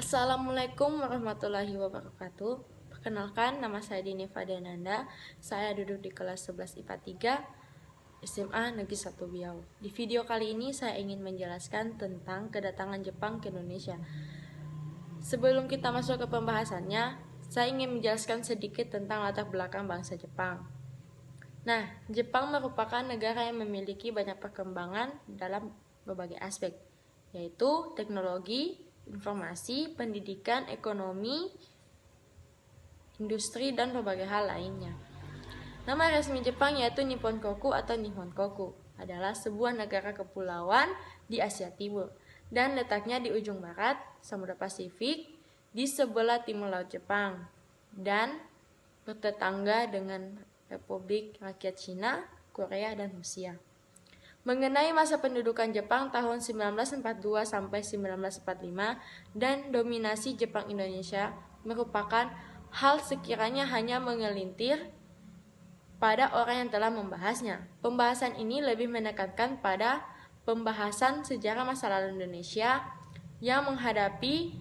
Assalamualaikum warahmatullahi wabarakatuh. Perkenalkan, nama saya Dini Fadananda. Saya duduk di kelas 11 IPA 3 SMA Negeri 1 Biau. Di video kali ini saya ingin menjelaskan tentang kedatangan Jepang ke Indonesia. Sebelum kita masuk ke pembahasannya, saya ingin menjelaskan sedikit tentang latar belakang bangsa Jepang. Nah, Jepang merupakan negara yang memiliki banyak perkembangan dalam berbagai aspek, yaitu teknologi, informasi, pendidikan, ekonomi, industri, dan berbagai hal lainnya. Nama resmi Jepang yaitu Nipponkoku atau Nihonkoku, adalah sebuah negara kepulauan di Asia Timur dan letaknya di ujung barat Samudra Pasifik di sebelah timur laut Jepang dan bertetangga dengan Republik Rakyat Cina, Korea, dan Rusia. Mengenai masa pendudukan Jepang tahun 1942 sampai 1945 dan dominasi Jepang Indonesia merupakan hal sekiranya hanya mengelintir pada orang yang telah membahasnya. Pembahasan ini lebih menekankan pada pembahasan sejarah masa lalu Indonesia yang menghadapi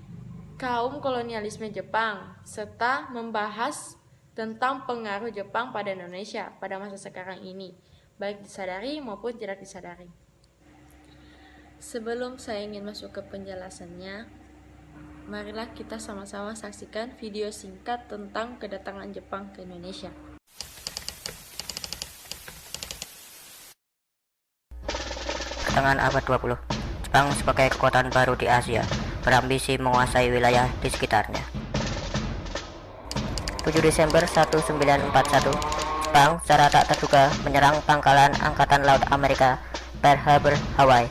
kaum kolonialisme Jepang serta membahas tentang pengaruh Jepang pada Indonesia pada masa sekarang ini, baik disadari maupun tidak disadari. Sebelum saya ingin masuk ke penjelasannya, marilah kita sama-sama saksikan video singkat tentang kedatangan Jepang ke Indonesia. Pertengahan abad 20, Jepang sebagai kekuatan baru di Asia berambisi menguasai wilayah di sekitarnya. 7 Desember 1941, Jepang secara tak terduga menyerang pangkalan Angkatan Laut Amerika Pearl Harbor, Hawaii.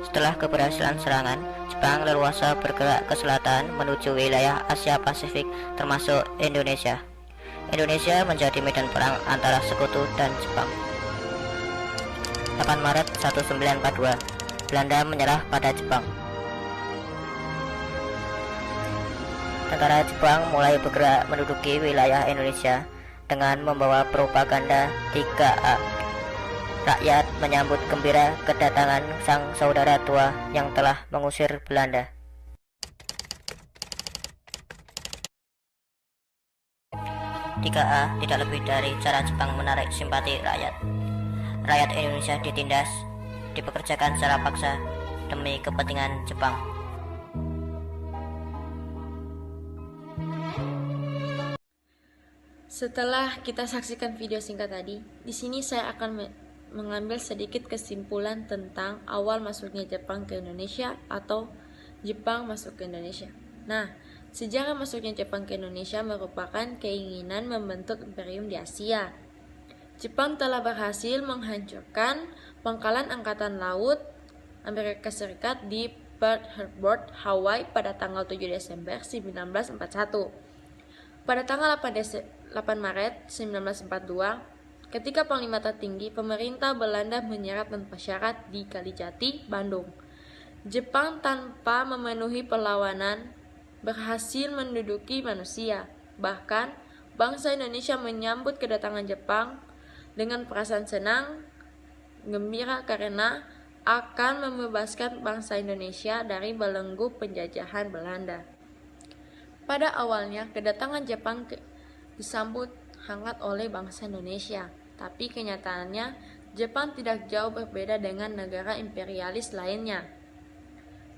Setelah keberhasilan serangan, Jepang leluasa bergerak ke selatan menuju wilayah Asia Pasifik termasuk Indonesia. Indonesia menjadi medan perang antara sekutu dan Jepang. 8 Maret 1942, Belanda menyerah pada Jepang. Tentara Jepang mulai bergerak menduduki wilayah Indonesia dengan membawa propaganda 3A. Rakyat menyambut gembira kedatangan sang saudara tua yang telah mengusir Belanda. Tiga A tidak lebih dari cara Jepang menarik simpati rakyat. Rakyat Indonesia ditindas, dipekerjakan secara paksa demi kepentingan Jepang. Setelah kita saksikan video singkat tadi, di sini saya akan mengambil sedikit kesimpulan tentang awal masuknya Jepang ke Indonesia atau Jepang masuk ke Indonesia. Nah, sejarah masuknya Jepang ke Indonesia merupakan keinginan membentuk imperium di Asia. Jepang telah berhasil menghancurkan pangkalan Angkatan Laut Amerika Serikat di Pearl Harbor, Hawaii pada tanggal 7 Desember 1941. Pada tanggal 8 Maret 1942, ketika Panglima tertinggi pemerintah Belanda menyerang tanpa syarat di Kalijati, Bandung, Jepang tanpa memenuhi perlawanan berhasil menduduki manusia. Bahkan, bangsa Indonesia menyambut kedatangan Jepang dengan perasaan senang, gembira karena akan membebaskan bangsa Indonesia dari belenggu penjajahan Belanda. Pada awalnya, kedatangan Jepang disambut hangat oleh bangsa Indonesia, tapi kenyataannya Jepang tidak jauh berbeda dengan negara imperialis lainnya.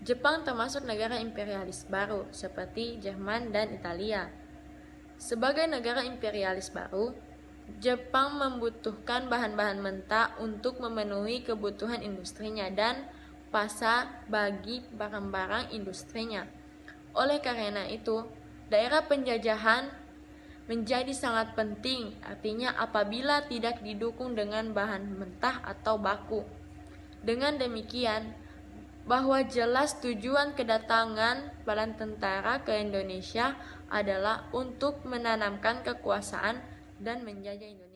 Jepang termasuk negara imperialis baru seperti Jerman dan Italia. Sebagai negara imperialis baru, Jepang membutuhkan bahan-bahan mentah untuk memenuhi kebutuhan industrinya dan pasar bagi barang-barang industrinya. Oleh karena itu, daerah penjajahan menjadi sangat penting, artinya apabila tidak didukung dengan bahan mentah atau baku. Dengan demikian, bahwa jelas tujuan kedatangan para tentara ke Indonesia adalah untuk menanamkan kekuasaan dan menjajah Indonesia.